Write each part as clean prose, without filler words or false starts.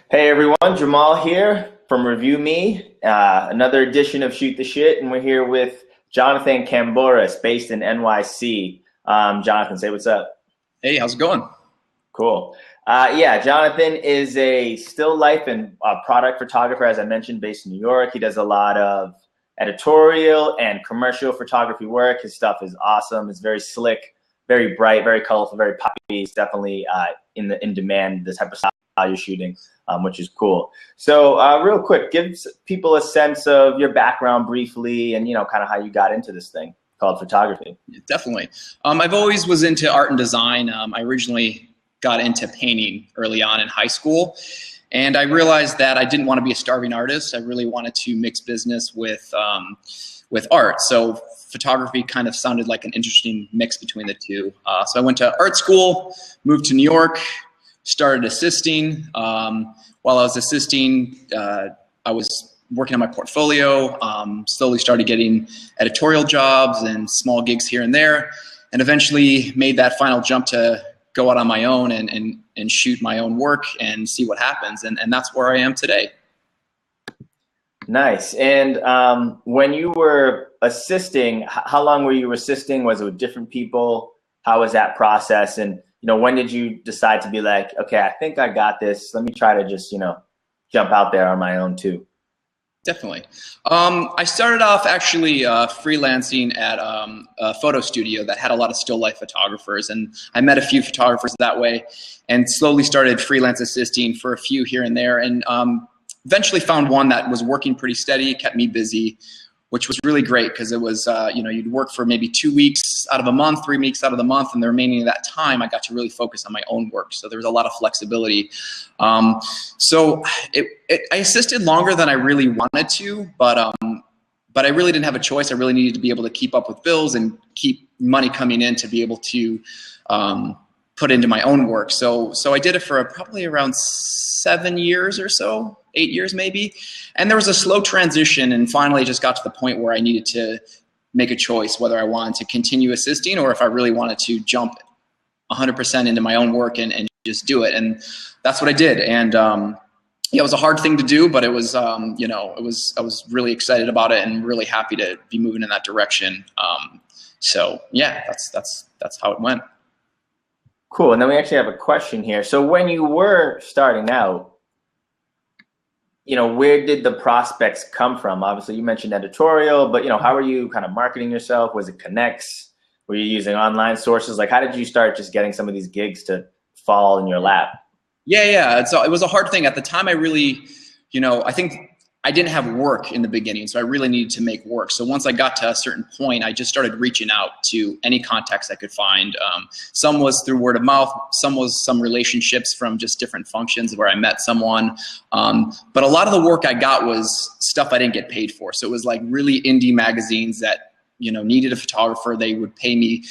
Hey everyone, Jamal here from Review Me, another edition of Shoot the Shit, and we're here with Jonathan Kambouris, based in NYC. Jonathan, say what's up. Hey, how's it going? Cool. Yeah, Jonathan is a still life and product photographer, as I mentioned, based in New York. He does a lot of editorial and commercial photography work. His stuff is awesome. It's very slick, very bright, very colorful, very poppy. It's definitely in demand, this type of style you're shooting. Which is cool. So real quick, give people a sense of your background briefly and, kind of how you got into this thing called photography. Yeah, definitely. I've always was into art and design. I originally got into painting early on in high school. And I realized that I didn't want to be a starving artist. I really wanted to mix business with art. So photography kind of sounded like an interesting mix between the two. So I went to art school, moved to New York, started assisting. While I was assisting, I was working on my portfolio, slowly started getting editorial jobs and small gigs here and there, and eventually made that final jump to go out on my own and shoot my own work and see what happens. And that's where I am today. Nice. And when you were assisting, how long were you assisting? Was it with different people? How was that process? And when did you decide to be like, okay, I think I got this. Let me try to just, jump out there on my own too? Definitely. I started off actually freelancing at a photo studio that had a lot of still life photographers. And I met a few photographers that way and slowly started freelance assisting for a few here and there. And eventually found one that was working pretty steady, kept me busy, which was really great because it was, you'd work for maybe 2 weeks out of a month, 3 weeks out of the month, and the remaining of that time, I got to really focus on my own work. So there was a lot of flexibility. So I assisted longer than I really wanted to, but I really didn't have a choice. I really needed to be able to keep up with bills and keep money coming in to be able to put into my own work. So I did it for probably around 7 years or so, 8 years maybe. And there was a slow transition, and finally just got to the point where I needed to make a choice whether I wanted to continue assisting or if I really wanted to jump 100% into my own work and just do it. And that's what I did. And yeah, it was a hard thing to do, but it was, I was really excited about it and really happy to be moving in that direction. So yeah, that's how it went. Cool. And then we actually have a question here. So when you were starting out, where did the prospects come from? Obviously, you mentioned editorial, but, how are you kind of marketing yourself? Was it connects? Were you using online sources? Like, how did you start just getting some of these gigs to fall in your lap? Yeah. So it was a hard thing. At the time, I really, I think I didn't have work in the beginning, so I really needed to make work. So once I got to a certain point, I just started reaching out to any contacts I could find. Some was through word of mouth, some was some relationships from just different functions where I met someone. But a lot of the work I got was stuff I didn't get paid for. So it was like really indie magazines that, needed a photographer. They would pay me,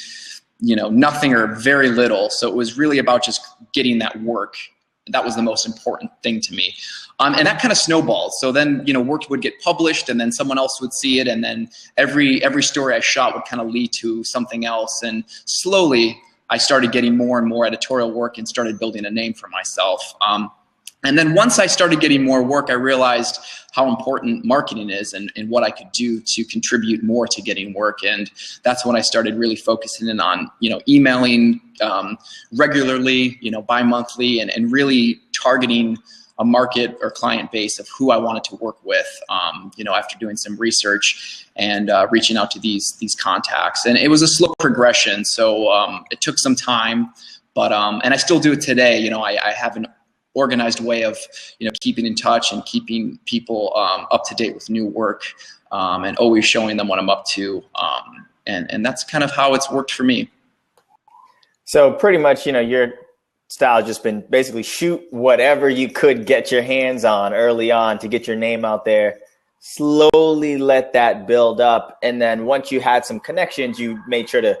nothing or very little. So it was really about just getting that work. That was the most important thing to me. And that kind of snowballed. So then, work would get published and then someone else would see it. And then every story I shot would kind of lead to something else. And slowly I started getting more and more editorial work and started building a name for myself. And then once I started getting more work, I realized how important marketing is and what I could do to contribute more to getting work. And that's when I started really focusing in on, emailing regularly, bi-monthly, and really targeting a market or client base of who I wanted to work with, after doing some research and reaching out to these contacts. And it was a slow progression. So it took some time, but, and I still do it today. I have an organized way of, keeping in touch and keeping people up to date with new work and always showing them what I'm up to. And that's kind of how it's worked for me. So pretty much, your style has just been basically shoot whatever you could get your hands on early on to get your name out there, slowly let that build up. And then once you had some connections, you made sure to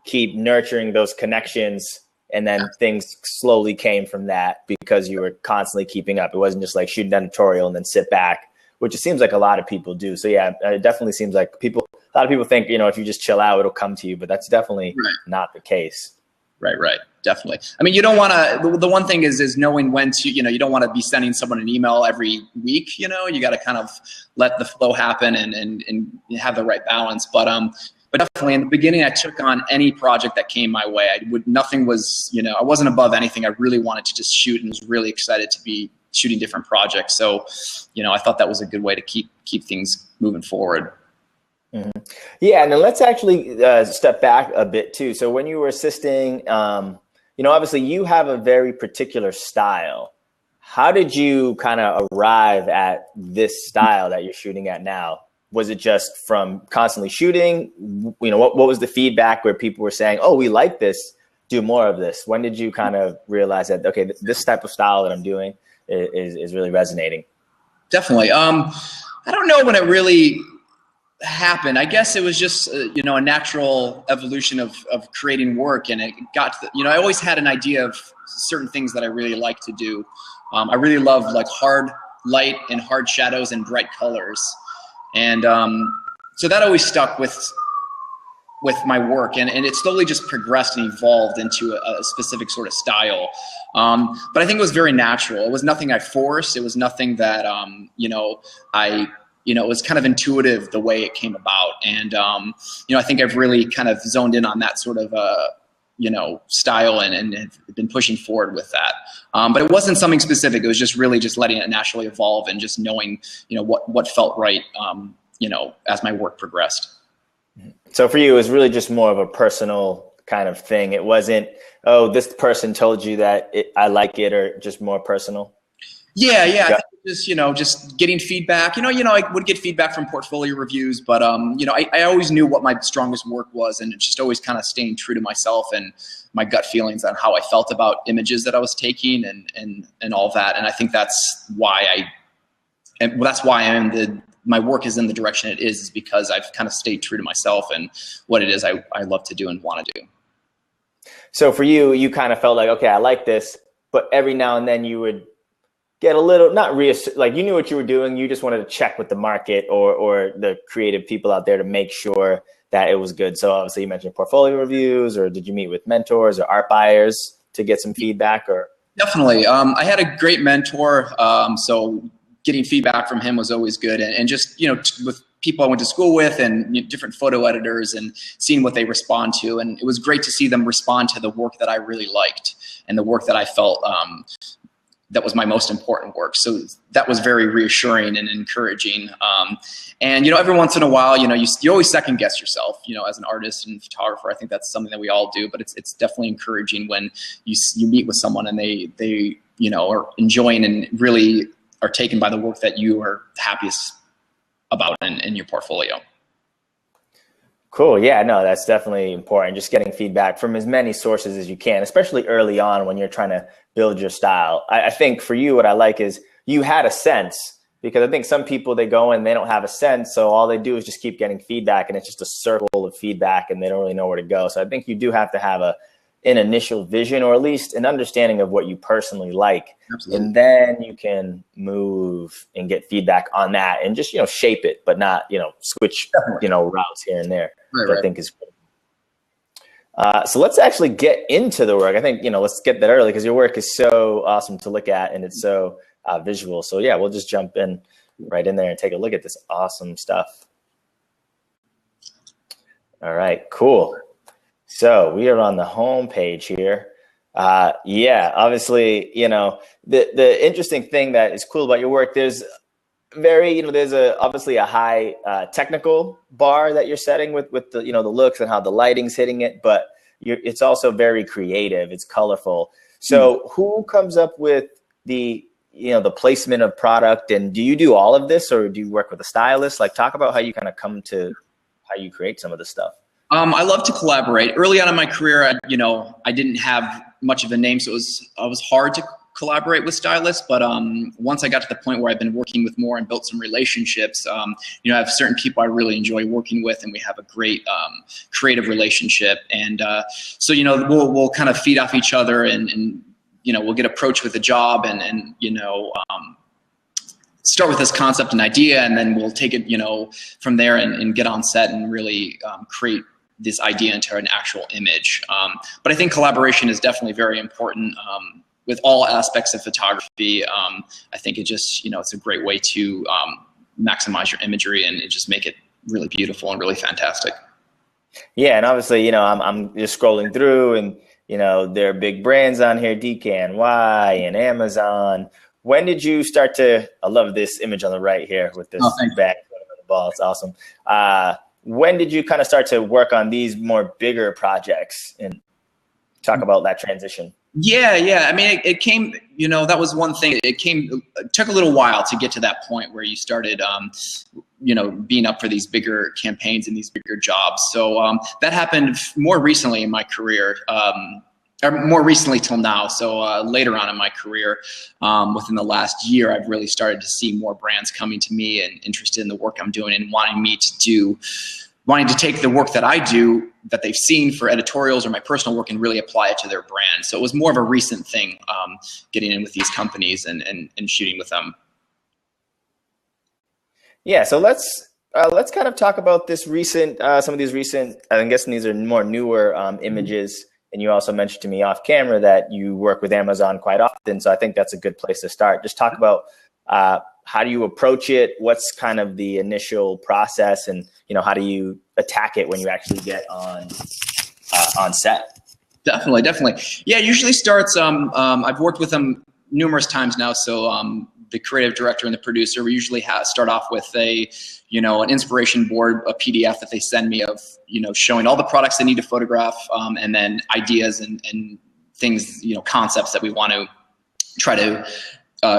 keep nurturing those connections. And then things slowly came from that because you were constantly keeping up. It wasn't just like shoot an editorial and then sit back, which it seems like a lot of people do. So yeah, it definitely seems like a lot of people think, if you just chill out, it'll come to you, but that's definitely not the case. Right. Definitely. I mean, you don't want to, the one thing is knowing when to, you don't want to be sending someone an email every week, you got to kind of let the flow happen and have the right balance. But definitely in the beginning, I took on any project that came my way. Nothing was, I wasn't above anything. I really wanted to just shoot and was really excited to be shooting different projects. So, I thought that was a good way to keep things moving forward. Mm-hmm. Yeah, and then let's actually step back a bit too. So when you were assisting, obviously you have a very particular style. How did you kind of arrive at this style that you're shooting at now? Was it just from constantly shooting? What was the feedback where people were saying, "Oh, we like this, do more of this"? When did you kind of realize that, okay, this type of style that I'm doing is really resonating? Definitely. I don't know when it really happened. I guess it was just a natural evolution of creating work, and it got to I always had an idea of certain things that I really like to do. I really love like hard light and hard shadows and bright colors, and so that always stuck with my work, and it slowly just progressed and evolved into a specific sort of style. But I think it was very natural. It was nothing I forced. It was nothing that it was kind of intuitive the way it came about. And, I think I've really kind of zoned in on that sort of, style and have been pushing forward with that. But it wasn't something specific. It was just really just letting it naturally evolve and just knowing, what felt right, as my work progressed. So for you, it was really just more of a personal kind of thing. It wasn't, oh, this person told you that I like it, or just more personal? Yeah. Just getting feedback. I would get feedback from portfolio reviews, but I always knew what my strongest work was, and just always kind of staying true to myself and my gut feelings on how I felt about images that I was taking and all that. And I think that's why my work is in the direction it is because I've kind of stayed true to myself and what it is I love to do and want to do. So for you, you kind of felt like, okay, I like this, but every now and then you would get a little, like you knew what you were doing. You just wanted to check with the market or the creative people out there to make sure that it was good. So obviously you mentioned portfolio reviews, or did you meet with mentors or art buyers to get some feedback? Or Definitely. I had a great mentor. So getting feedback from him was always good. And just, with people I went to school with and different photo editors and seeing what they respond to. And it was great to see them respond to the work that I really liked and the work that I felt that was my most important work. So that was very reassuring and encouraging. And, every once in a while, you always second guess yourself, as an artist and photographer. I think that's something that we all do, but it's definitely encouraging when you meet with someone and they are enjoying and really are taken by the work that you are happiest about in your portfolio. Cool. Yeah, no, that's definitely important. Just getting feedback from as many sources as you can, especially early on when you're trying to build your style. I think for you, what I like is you had a sense, because I think some people, they go and they don't have a sense. So all they do is just keep getting feedback, and it's just a circle of feedback and they don't really know where to go. So I think you do have to have an initial vision, or at least an understanding of what you personally like. Absolutely. And then you can move and get feedback on that and just, shape it, but not, switch, routes here and there. Right. I think is good. So let's actually get into the work. I think, let's get that early because your work is so awesome to look at and it's so visual. So yeah, we'll just jump right in there and take a look at this awesome stuff. All right, cool. So we are on the home page here. Yeah, obviously, the interesting thing that is cool about your work, there's obviously a high technical bar that you're setting with the, the looks and how the lighting's hitting it, but it's also very creative. It's colorful. So who comes up with the placement of product, and do you do all of this, or do you work with a stylist? Like, talk about how you kind of come to how you create some of this stuff. I love to collaborate. Early on in my career, I didn't have much of a name, so it was hard to collaborate with stylists. But once I got to the point where I've been working with more and built some relationships, I have certain people I really enjoy working with, and we have a great creative relationship. And so we'll kind of feed off each other, and we'll get approached with a job, and start with this concept and idea, and then we'll take it from there and get on set and really create this idea into an actual image. But I think collaboration is definitely very important with all aspects of photography. I think it just, it's a great way to maximize your imagery and just make it really beautiful and really fantastic. Yeah, and obviously, I'm just scrolling through, and there are big brands on here, DKNY and Amazon. When did you start to? I love this image on the right here with this bag on the ball. It's awesome. When did you kind of start to work on these more bigger projects and talk about that transition? Yeah. I mean, it came, that was one thing. It took a little while to get to that point where you started, being up for these bigger campaigns and these bigger jobs. So that happened more recently in my career, or more recently till now. So later on in my career, within the last year, I've really started to see more brands coming to me and interested in the work I'm doing and wanting to take the work that I do that they've seen for editorials or my personal work and really apply it to their brand. So it was more of a recent thing, getting in with these companies and shooting with them. Yeah. So let's kind of talk about this recent, some of these recent, I'm guessing these are more newer images. And you also mentioned to me off camera that you work with Amazon quite often. So I think that's a good place to start. Just talk about how do you approach it? What's kind of the initial process, and how do you attack it when you actually get on set? Definitely. Yeah, it usually starts. I've worked with them numerous times now, so the creative director and the producer, we usually start off with an inspiration board, a PDF that they send me of showing all the products they need to photograph, and then ideas and things, concepts that we want to try to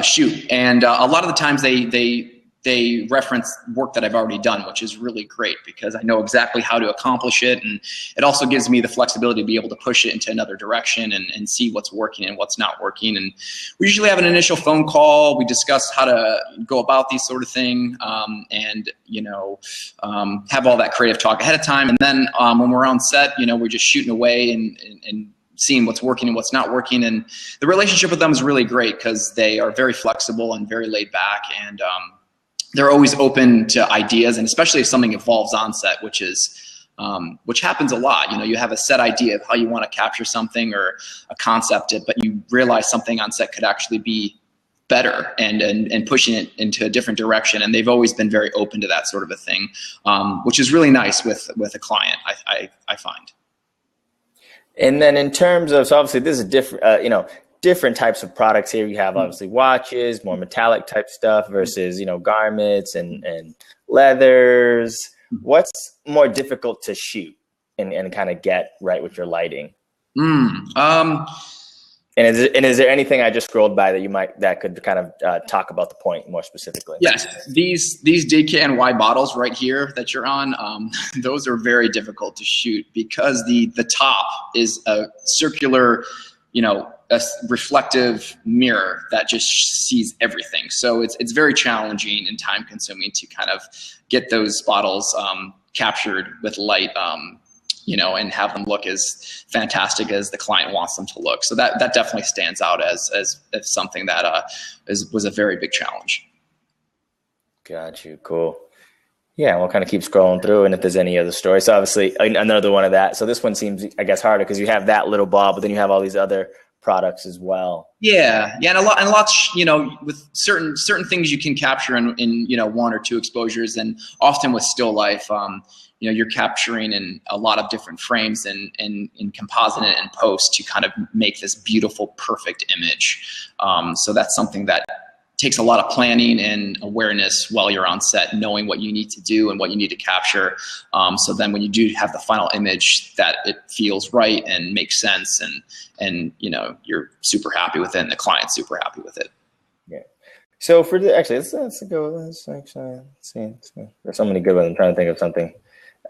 shoot. And a lot of the times they reference work that I've already done, which is really great because I know exactly how to accomplish it. And it also gives me the flexibility to be able to push it into another direction and see what's working and what's not working. And we usually have an initial phone call. We discuss how to go about these sort of thing, and have all that creative talk ahead of time. And then when we're on set, we're just shooting away and seeing what's working and what's not working. And the relationship with them is really great because they are very flexible and very laid back, and they're always open to ideas, and especially if something evolves on set, which happens a lot. You have a set idea of how you want to capture something or a concept, but you realize something on set could actually be better and pushing it into a different direction. And they've always been very open to that sort of a thing, which is really nice with a client, I find. And then in terms of, so obviously this is different, different types of products here. You have obviously watches, more metallic type stuff versus, garments and leathers. What's more difficult to shoot and kind of get right with your lighting? And is there anything I just scrolled by that could kind of talk about the point more specifically? Yes, these DKNY bottles right here that you're on, those are very difficult to shoot because the top is a circular, a reflective mirror that just sees everything. So it's very challenging and time consuming to kind of get those bottles captured with light, and have them look as fantastic as the client wants them to look. So that definitely stands out as something that was a very big challenge. Got you. Cool. Yeah, we'll kind of keep scrolling through, and if there's any other stories. So obviously another one of that. So this one seems, I guess, harder because you have that little ball, but then you have all these other products as well. Yeah, and lots, with certain things you can capture in one or two exposures, and often with still life, you're capturing in a lot of different frames and composite it and post to kind of make this beautiful, perfect image. So that's something that takes a lot of planning and awareness while you're on set, knowing what you need to do and what you need to capture. So then when you do have the final image, that it feels right and makes sense, and you're super happy with it, and the client's super happy with it. Yeah. So for let's go. Let's see. There's so many good ones. I'm trying to think of something.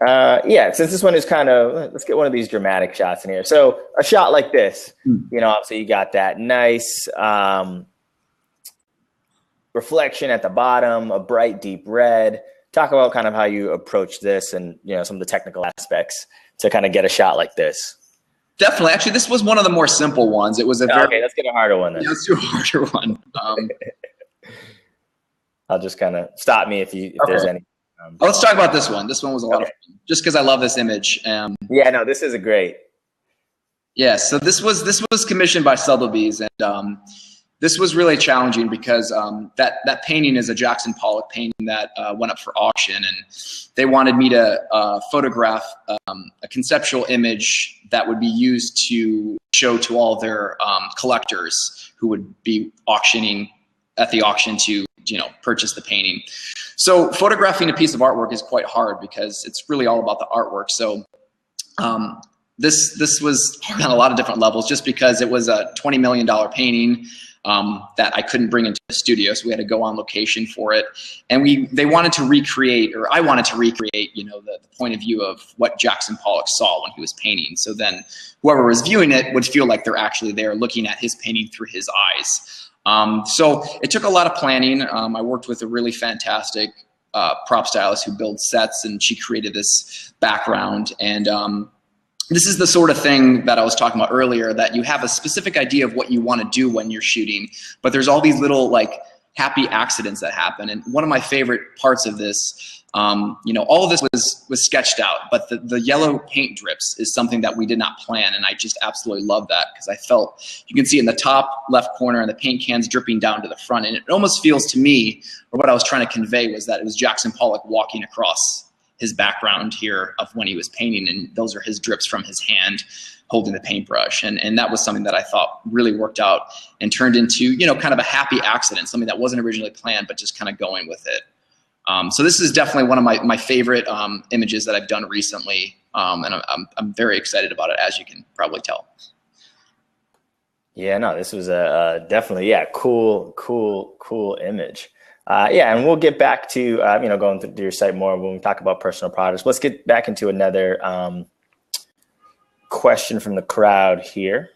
Yeah, since this one is kind of, let's get one of these dramatic shots in here. So a shot like this, obviously you got that nice reflection at the bottom, a bright deep red. Talk about kind of how you approach this and some of the technical aspects to kind of get a shot like this. Definitely. Actually, this was one of the more simple ones. It was okay, let's get a harder one then. Yeah, let's do a harder one. I'll just kind of stop me if there's any. Let's talk about this one. This one was a lot of fun, just because I love this image. Yeah, no, this is a great. Yeah, so this was commissioned by Sotheby's, and this was really challenging because that painting is a Jackson Pollock painting that went up for auction, and they wanted me to photograph a conceptual image that would be used to show to all their collectors who would be auctioning at the auction to purchase the painting. So photographing a piece of artwork is quite hard because it's really all about the artwork. So this was hard on a lot of different levels, just because it was a $20 million painting that I couldn't bring into the studio, so we had to go on location for it. And they wanted to recreate, or I wanted to recreate, the point of view of what Jackson Pollock saw when he was painting. So then whoever was viewing it would feel like they're actually there looking at his painting through his eyes. So it took a lot of planning. I worked with a really fantastic prop stylist who builds sets, and she created this background. And this is the sort of thing that I was talking about earlier, that you have a specific idea of what you want to do when you're shooting, but there's all these little happy accidents that happen. And one of my favorite parts of this, all of this was sketched out, but the yellow paint drips is something that we did not plan, and I just absolutely love that, because I felt, you can see in the top left corner, and the paint cans dripping down to the front, and it almost feels to me, or what I was trying to convey, was that it was Jackson Pollock walking across his background here of when he was painting, and those are his drips from his hand holding the paintbrush. And that was something that I thought really worked out and turned into, kind of a happy accident, something that wasn't originally planned, but just kind of going with it. So this is definitely one of my favorite images that I've done recently, and I'm very excited about it, as you can probably tell. Yeah, no, this was a definitely, cool image. And we'll get back to, going through your site more when we talk about personal products. Let's get back into another question from the crowd here.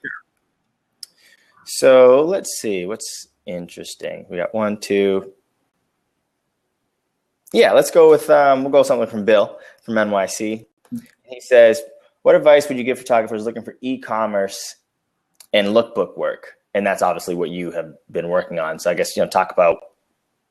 So let's see what's interesting. We got 1, 2. Yeah, let's go with, we'll go with something from Bill from NYC. He says, what advice would you give photographers looking for e-commerce and lookbook work? And that's obviously what you have been working on. So I guess, talk about,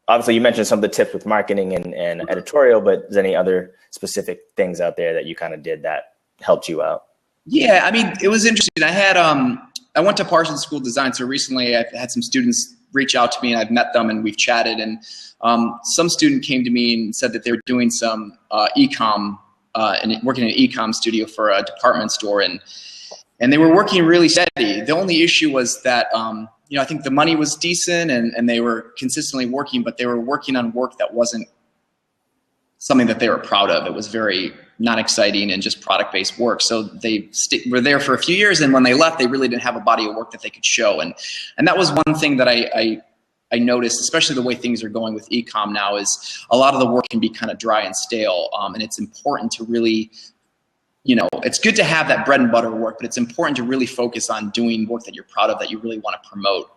obviously you mentioned some of the tips with marketing and editorial, but is there any other specific things out there that you kind of did that helped you out? Yeah, I mean, it was interesting. I went to Parsons School of Design. So recently I've had some students reach out to me, and I've met them and we've chatted. And some student came to me and said that they were doing some e-com and working in an e-com studio for a department store. And they were working really steady. The only issue was that, I think the money was decent and they were consistently working, but they were working on work that wasn't something that they were proud of. It was very not exciting and just product-based work. So they were there for a few years, and when they left, they really didn't have a body of work that they could show. And that was one thing that I noticed, especially the way things are going with e-com now, is a lot of the work can be kind of dry and stale. And it's important to really, it's good to have that bread and butter work, but it's important to really focus on doing work that you're proud of, that you really want to promote.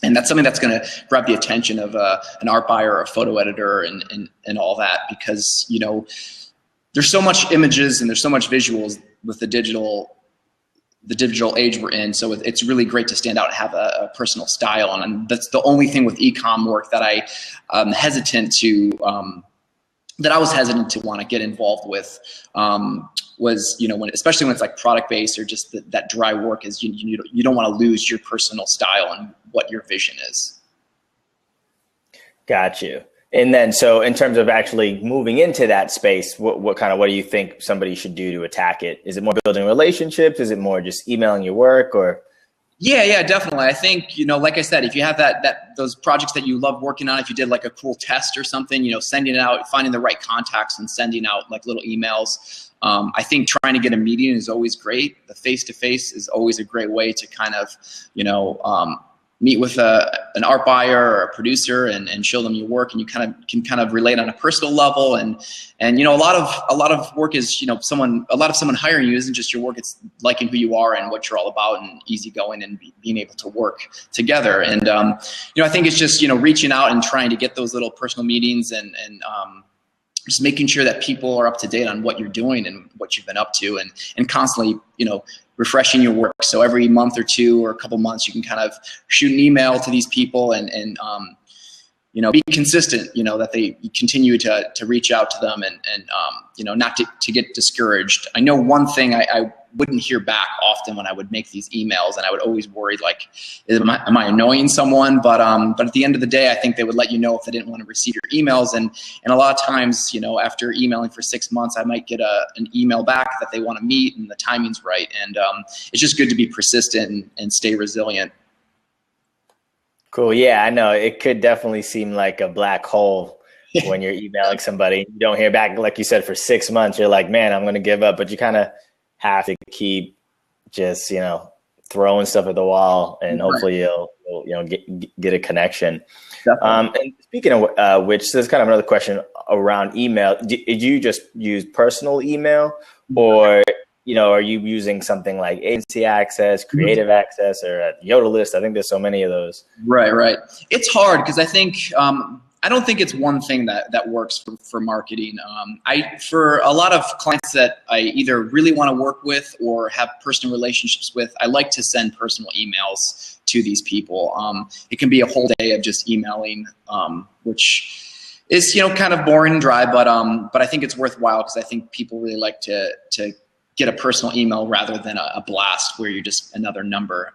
And that's something that's going to grab the attention of an art buyer or a photo editor and all that, because, there's so much images and there's so much visuals with the digital age we're in. So it's really great to stand out and have a personal style. And that's the only thing with e-com work that I hesitant to, that I was hesitant to want to get involved with, was, especially when it's like product based or just that dry work, is you don't want to lose your personal style and what your vision is. Got you. And then, so in terms of actually moving into that space, what do you think somebody should do to attack it? Is it more building relationships? Is it more just emailing your work, or? Yeah, definitely. I think, like I said, if you have those projects that you love working on, if you did like a cool test or something, sending it out, finding the right contacts and sending out like little emails. I think trying to get a meeting is always great. The face-to-face is always a great way to kind of, meet with an art buyer or a producer and show them your work, and you can kind of relate on a personal level. And a lot of work is, someone hiring you isn't just your work, it's liking who you are and what you're all about, and easygoing and being able to work together. And I think it's just reaching out and trying to get those little personal meetings and just making sure that people are up to date on what you're doing and what you've been up to, and constantly refreshing your work. So every month or two or a couple months, you can kind of shoot an email to these people and be consistent, that they continue to reach out to them and not to get discouraged. I know one thing I wouldn't hear back often when I would make these emails, and I would always worry, like, am I annoying someone? But at the end of the day, I think they would let you know if they didn't want to receive your emails. And a lot of times, after emailing for 6 months, I might get an email back that they want to meet and the timing's right. And it's just good to be persistent and stay resilient. Cool. Yeah, I know it could definitely seem like a black hole when you're emailing somebody. You don't hear back, like you said, for 6 months. You're like, man, I'm going to give up. But you kind of have to keep just, throwing stuff at the wall, and hopefully you'll get a connection. And speaking of which, there's kind of another question around email. Did you just use personal email, or are you using something like agency access, creative access, or Yoda list? I think there's so many of those. Right. It's hard because I think I don't think it's one thing that works for marketing. For a lot of clients that I either really want to work with or have personal relationships with, I like to send personal emails to these people. It can be a whole day of just emailing, which is kind of boring and dry, but I think it's worthwhile because I think people really like to get a personal email rather than a blast where you're just another number.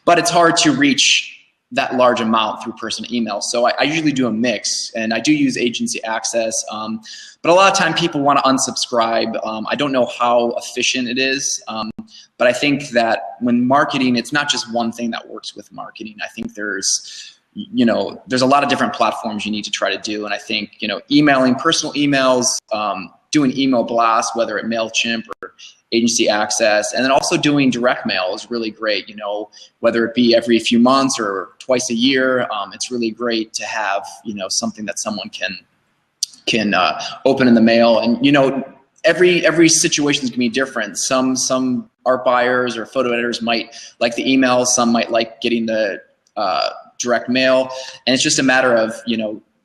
But it's hard to reach that large amount through personal email. So I usually do a mix, and I do use agency access. But a lot of time people want to unsubscribe. I don't know how efficient it is, but I think that when marketing, it's not just one thing that works with marketing. I think there's a lot of different platforms you need to try to do. And I think, emailing personal emails, doing email blasts, whether at MailChimp or agency access, and then also doing direct mail is really great, whether it be every few months or twice a year. It's really great to have, something that someone can open in the mail. And, every situation is gonna be different. Some art buyers or photo editors might like the emails, some might like getting the direct mail. And it's just a matter of,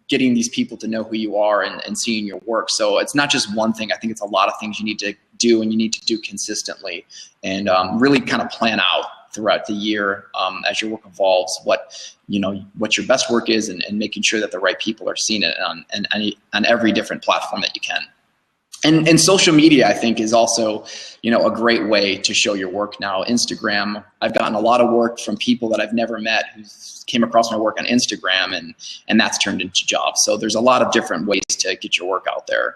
getting these people to know who you are and seeing your work. So it's not just one thing. I think it's a lot of things you need to do, and you need to do consistently, and really kind of plan out throughout the year as your work evolves what your best work is, and making sure that the right people are seeing it on every different platform that you can. And social media, I think, is also, a great way to show your work now. Instagram, I've gotten a lot of work from people that I've never met who came across my work on Instagram, and that's turned into jobs. So there's a lot of different ways to get your work out there.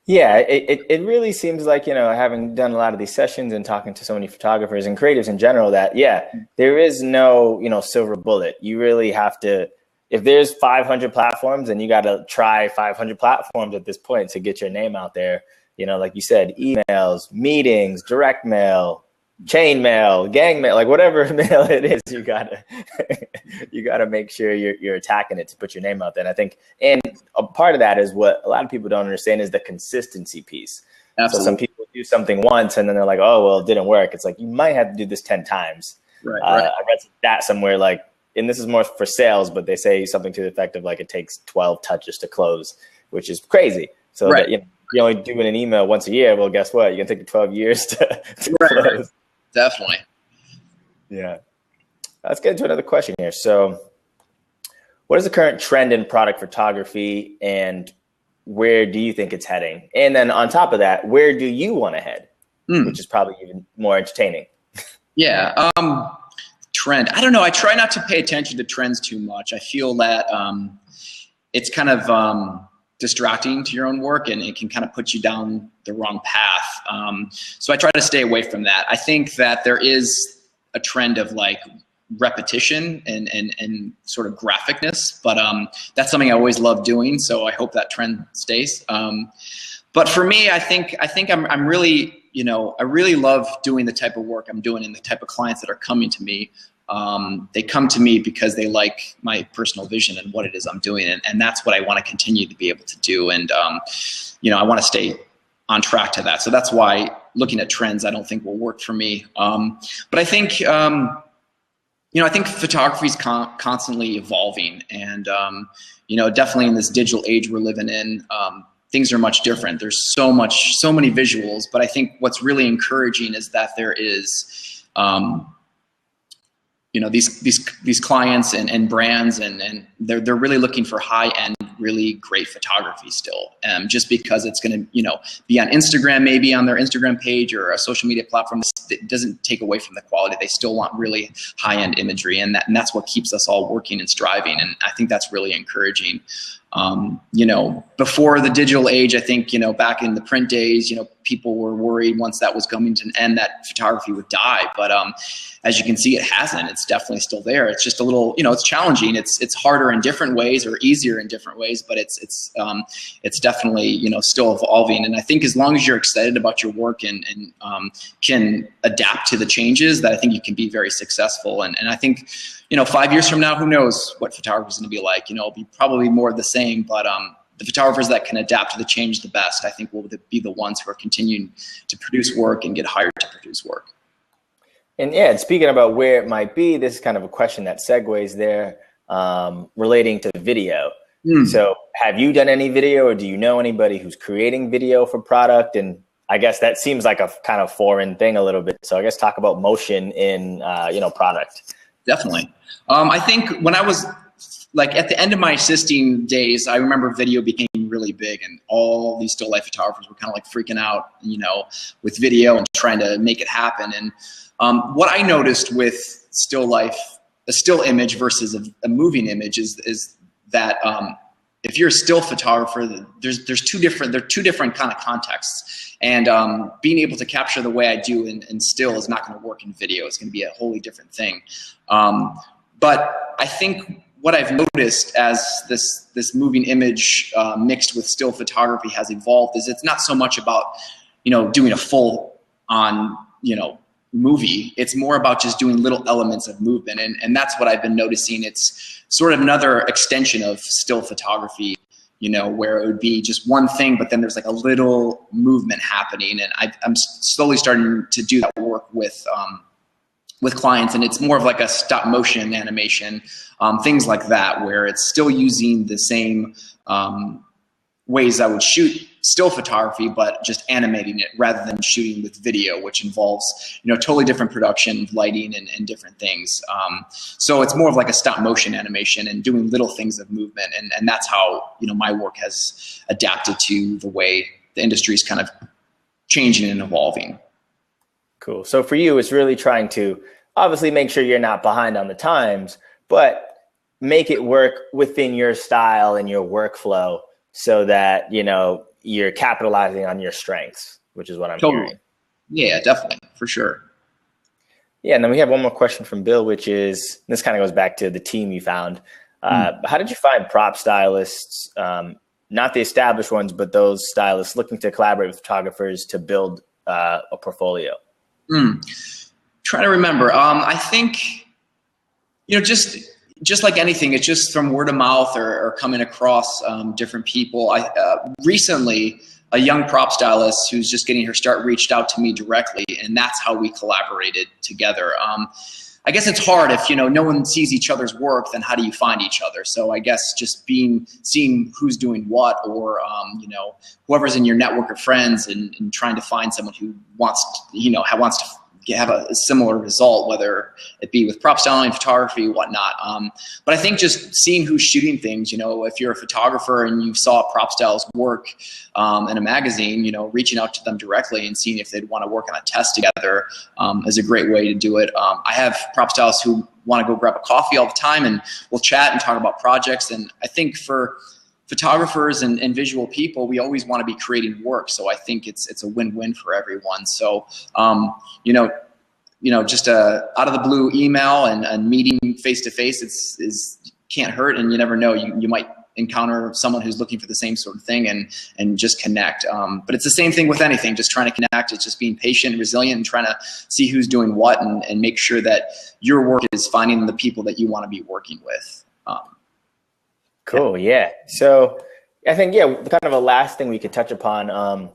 Yeah, it really seems like, having done a lot of these sessions and talking to so many photographers and creatives in general, that, there is no, silver bullet. You really have to, if there's 500 platforms, and you got to try 500 platforms at this point to get your name out there. Like you said, emails, meetings, direct mail, chain mail, gang mail, like whatever mail it is, you gotta make sure you're attacking it to put your name out there. And I think, and a part of that is what a lot of people don't understand is the consistency piece. Absolutely. So some people do something once and then they're like, oh, well, it didn't work. It's like, you might have to do this 10 times. Right. I read that somewhere, like, and this is more for sales, but they say something to the effect of like, it takes 12 touches to close, which is crazy. So that, you're only doing an email once a year. Well, guess what? You're gonna take 12 years to close. Right. Definitely. Yeah. Let's get into another question here. So what is the current trend in product photography, and where do you think it's heading? And then on top of that, where do you want to head? Which is probably even more entertaining. Yeah. Trend. I don't know. I try not to pay attention to trends too much. I feel that it's kind of distracting to your own work, and it can kind of put you down the wrong path. So I try to stay away from that. I think that there is a trend of like repetition and sort of graphicness, but that's something I always love doing. So I hope that trend stays. But for me, I think I'm really, I really love doing the type of work I'm doing and the type of clients that are coming to me. They come to me because they like my personal vision and what it is I'm doing. And that's what I want to continue to be able to do. And, I want to stay on track to that. So that's why looking at trends, I don't think will work for me. But I think, I think photography is constantly evolving, and, definitely in this digital age we're living in, things are much different. There's so many visuals, but I think what's really encouraging is that there is, you know, these clients and brands, and they're really looking for high end, really great photography still. Just because it's going to, you know, be on Instagram, maybe on their Instagram page or a social media platform, it doesn't take away from the quality. They still want really high end imagery, and that's what keeps us all working and striving. And I think that's really encouraging. You know, before the digital age, I think, you know, back in the print days, you know, people were worried once that was coming to an end that photography would die. But as you can see, it hasn't. It's definitely still there. It's just a little, you know, it's challenging. It's harder in different ways or easier in different ways, but it's definitely, you know, still evolving. And I think as long as you're excited about your work and can adapt to the changes, that I think you can be very successful. And I think, you know, 5 years from now, who knows what photography is going to be like? You know, it'll be probably more of the same, but the photographers that can adapt to the change the best, I think, will be the ones who are continuing to produce work and get hired to produce work. And yeah, and speaking about where it might be, this is kind of a question that segues there, relating to video. So have you done any video, or do you know anybody who's creating video for product? And I guess that seems like a kind of foreign thing a little bit. So I guess talk about motion in, you know, product. Definitely. I think when I was like at the end of my assisting days, I remember video became really big, and all these still life photographers were kind of like freaking out, you know, with video and trying to make it happen. And what I noticed with still life, a still image versus a moving image is that if you're a still photographer, there's two different kind of contexts, and being able to capture the way I do in still is not going to work in video. It's going to be a wholly different thing. But I think what I've noticed as this moving image mixed with still photography has evolved is it's not so much about, you know, doing a full on, you know, movie. It's more about just doing little elements of movement, and that's what I've been noticing. It's sort of another extension of still photography, you know, where it would be just one thing, but then there's like a little movement happening. And I'm slowly starting to do that work with clients, and it's more of like a stop motion animation, things like that, where it's still using the same ways I would shoot still photography, but just animating it rather than shooting with video, which involves, you know, totally different production, lighting, and different things. So it's more of like a stop motion animation and doing little things of movement. And that's how, you know, my work has adapted to the way the industry is kind of changing and evolving. Cool. So for you, it's really trying to obviously make sure you're not behind on the times, but make it work within your style and your workflow so that, you know, you're capitalizing on your strengths, which is what I'm hearing. Yeah, definitely. For sure. Yeah. And then we have one more question from Bill, which is, this kind of goes back to the team you found. How did you find prop stylists, not the established ones, but those stylists looking to collaborate with photographers to build a portfolio? Trying to remember. I think, you know, just like anything, it's just from word of mouth or coming across different people. Recently, a young prop stylist who's just getting her start reached out to me directly, and that's how we collaborated together. I guess it's hard if, you know, no one sees each other's work, then how do you find each other? So I guess just seeing who's doing what, or you know, whoever's in your network of friends, and trying to find someone who wants to have a similar result, whether it be with prop styling, photography, whatnot. But I think just seeing who's shooting things, you know, if you're a photographer and you saw prop styles work in a magazine, you know, reaching out to them directly and seeing if they'd want to work on a test together is a great way to do it. I have prop stylists who want to go grab a coffee all the time, and we'll chat and talk about projects. And I think for photographers and visual people, we always want to be creating work. So I think it's a win-win for everyone. So, just out of the blue email and meeting face-to-face, is can't hurt. And you never know, you might encounter someone who's looking for the same sort of thing and just connect. But it's the same thing with anything, just trying to connect. It's just being patient and resilient and trying to see who's doing what and make sure that your work is finding the people that you want to be working with. Cool. Yeah. So I think, kind of a last thing we could touch upon,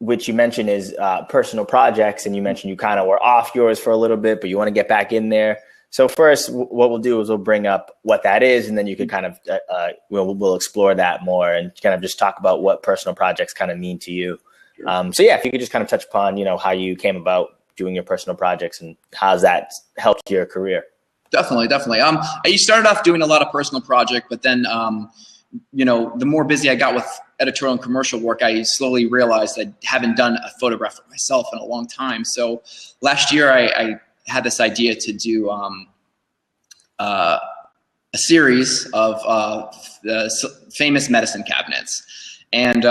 which you mentioned is personal projects. And you mentioned you kind of were off yours for a little bit, but you want to get back in there. So first, what we'll do is we'll bring up what that is, and then you could kind of, we'll explore that more and kind of just talk about what personal projects kind of mean to you. Sure. If you could just kind of touch upon, how you came about doing your personal projects and how's that helped your career. Definitely, definitely. I started off doing a lot of personal project, but then, you know, the more busy I got with editorial and commercial work, I slowly realized I haven't done a photograph for myself in a long time. So last year I had this idea to do a series of famous medicine cabinets. And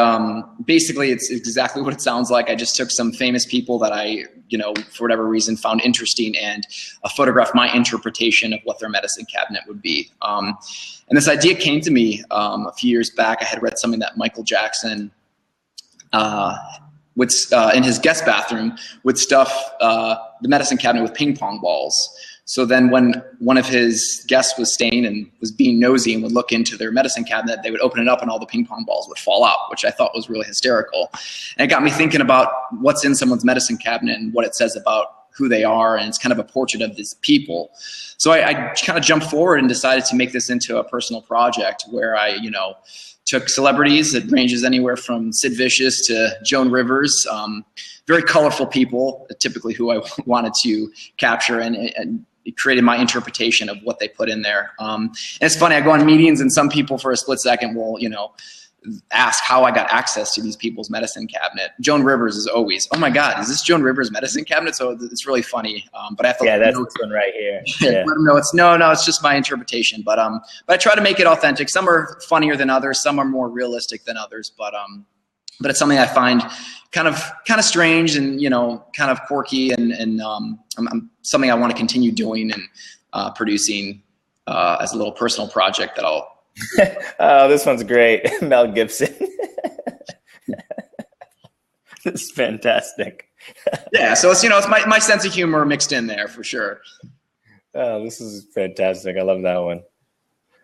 basically, it's exactly what it sounds like. I just took some famous people that I, you know, for whatever reason, found interesting, and photographed my interpretation of what their medicine cabinet would be. And this idea came to me a few years back. I had read something that Michael Jackson, in his guest bathroom, would stuff the medicine cabinet with ping pong balls. So then when one of his guests was staying and was being nosy and would look into their medicine cabinet, they would open it up and all the ping pong balls would fall out, which I thought was really hysterical. And it got me thinking about what's in someone's medicine cabinet and what it says about who they are, and it's kind of a portrait of these people. So I kind of jumped forward and decided to make this into a personal project where I, you know, took celebrities. It ranges anywhere from Sid Vicious to Joan Rivers, very colorful people, typically who I wanted to capture, and it created my interpretation of what they put in there. And it's funny, I go on meetings and some people for a split second will, you know, ask how I got access to these people's medicine cabinet. Joan Rivers is always, oh my God, is this Joan Rivers' medicine cabinet? So it's really funny. But I have to that's this one right here. Yeah. Let them know it's just my interpretation. But I try to make it authentic. Some are funnier than others. Some are more realistic than others. But it's something I find kind of strange and, you know, kind of quirky, and something I want to continue doing and producing as a little personal project that I'll. Oh, this one's great. Mel Gibson. This is fantastic. Yeah, so it's, you know, it's my sense of humor mixed in there for sure. Oh, this is fantastic. I love that one.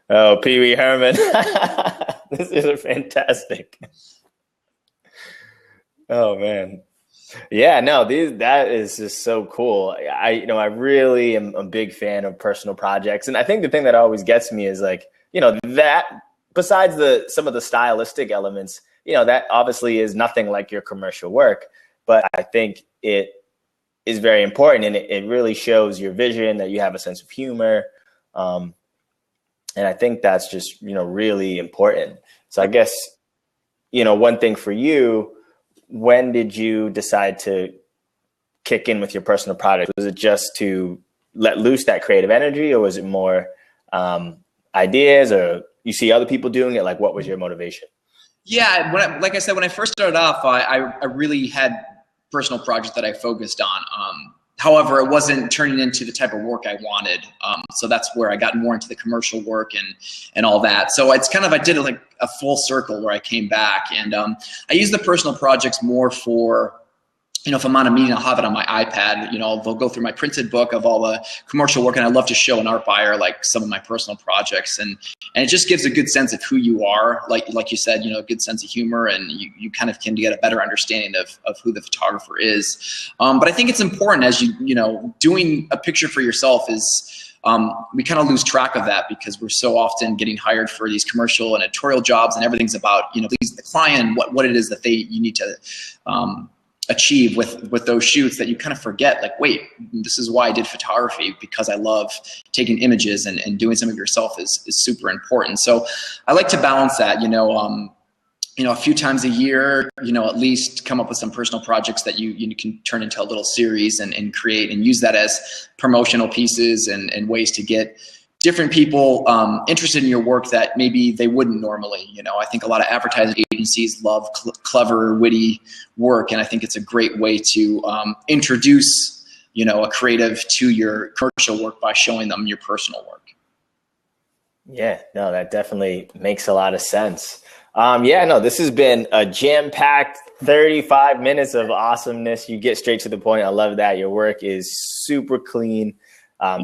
Oh, Pee Wee Herman. This is fantastic. Oh man. Yeah, no, that is just so cool. I really am a big fan of personal projects. And I think the thing that always gets me is like, you know, that besides some of the stylistic elements, you know, that obviously is nothing like your commercial work, but I think it is very important, and it really shows your vision, that you have a sense of humor. And I think that's just, you know, really important. So I guess, you know, one thing for you, when did you decide to kick in with your personal project? Was it just to let loose that creative energy, or was it more ideas, or you see other people doing it? Like, what was your motivation? Yeah, like I said, when I first started off, I really had personal projects that I focused on. However, it wasn't turning into the type of work I wanted. So that's where I got more into the commercial work and all that. So it's kind of, I did like a full circle where I came back, and I use the personal projects more for, you know, if I'm on a meeting, I'll have it on my iPad. You know, they'll go through my printed book of all the commercial work, and I love to show an art buyer like some of my personal projects, and it just gives a good sense of who you are. Like you said, you know, a good sense of humor, and you kind of can get a better understanding of who the photographer is. But I think it's important, as you know, doing a picture for yourself is, we kind of lose track of that because we're so often getting hired for these commercial and editorial jobs, and everything's about, you know, please the client, what it is that you need to achieve with those shoots, that you kind of forget, like, wait, this is why I did photography, because I love taking images, and doing some of yourself is super important. So I like to balance that, you know, a few times a year, you know, at least come up with some personal projects that you can turn into a little series and create and use that as promotional pieces and ways to get different people interested in your work that maybe they wouldn't normally. You know, I think a lot of advertising agencies love clever, witty work, and I think it's a great way to introduce, you know, a creative to your commercial work by showing them your personal work. Yeah, no, that definitely makes a lot of sense. Yeah, no, this has been a jam-packed 35 minutes of awesomeness. You get straight to the point. I love that. Your work is super clean,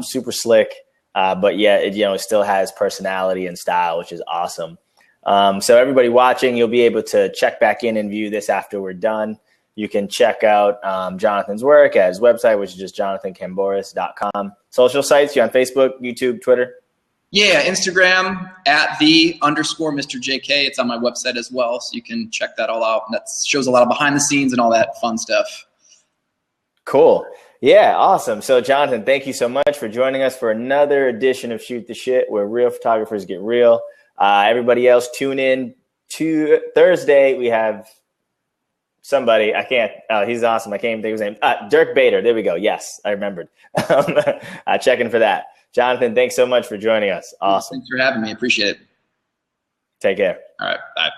super slick. But yeah, it still has personality and style, which is awesome. So everybody watching, you'll be able to check back in and view this after we're done. You can check out Jonathan's work at his website, which is just jonathon.kambouris.com. Social sites, you're on Facebook, YouTube, Twitter? Yeah, Instagram at @_Mr. JK. It's on my website as well, so you can check that all out. And that shows a lot of behind the scenes and all that fun stuff. Cool. Yeah, awesome. So, Jonathan, thank you so much for joining us for another edition of Shoot the Shit, where real photographers get real. Everybody else, tune in to Thursday. We have somebody. I can't. He's awesome. I can't even think of his name. Dirk Bader. There we go. Yes, I remembered. Checking for that. Jonathan, thanks so much for joining us. Awesome. Thanks for having me. Appreciate it. Take care. All right. Bye.